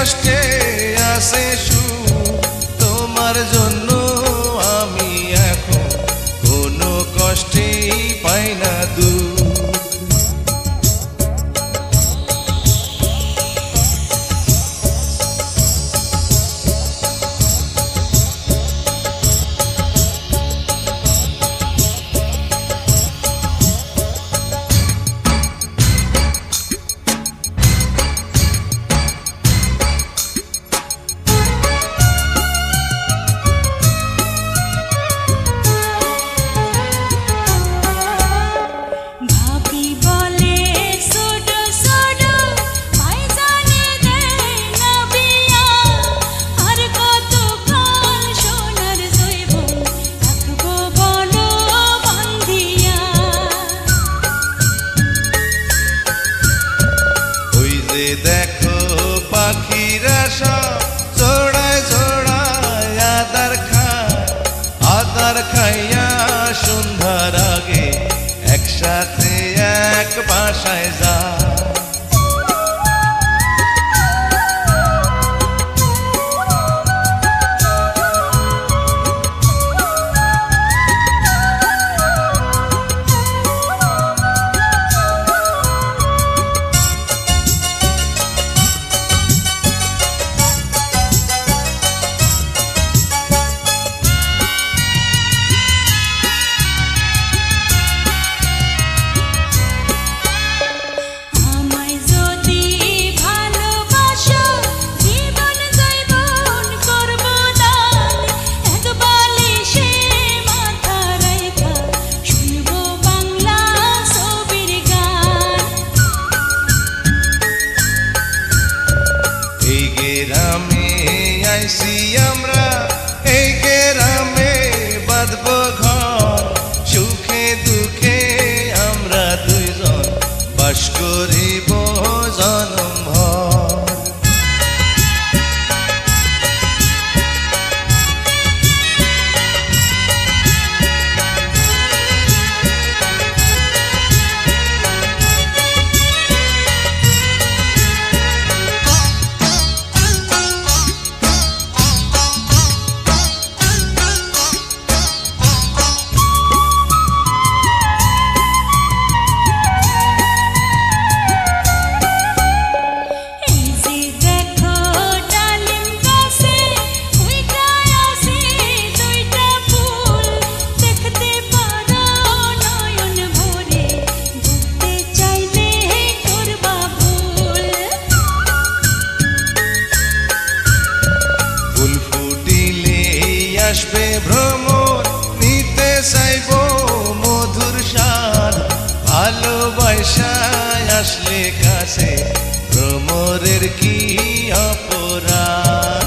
কষ্টে আসে সুখ, তোমার জন্য আমি এখন কোনো কষ্টেই পাই না দুঃখ। দেখো পাখিরা সব জোড়ায় জোড়ায় আদার খাইয়া সন্ধ্যার আগে একসাথে এক বাসায় যায়। আমরা এই গ্রামে বাঁধব ঘর, সুখে দুঃখে আমরা দুইজন বাস করিব জনমভর। আসবে ভ্রমণ নিতে চাইব মধুর স্বাদ, ভালোবাসায় আসলে কাছে ভ্রমরের কি অপরাধ।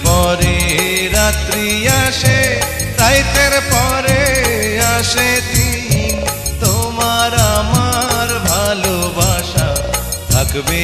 পরে রাত্রি আসে, রাতের পরে আসে দিন, তোমার আমার ভালোবাসা থাকবে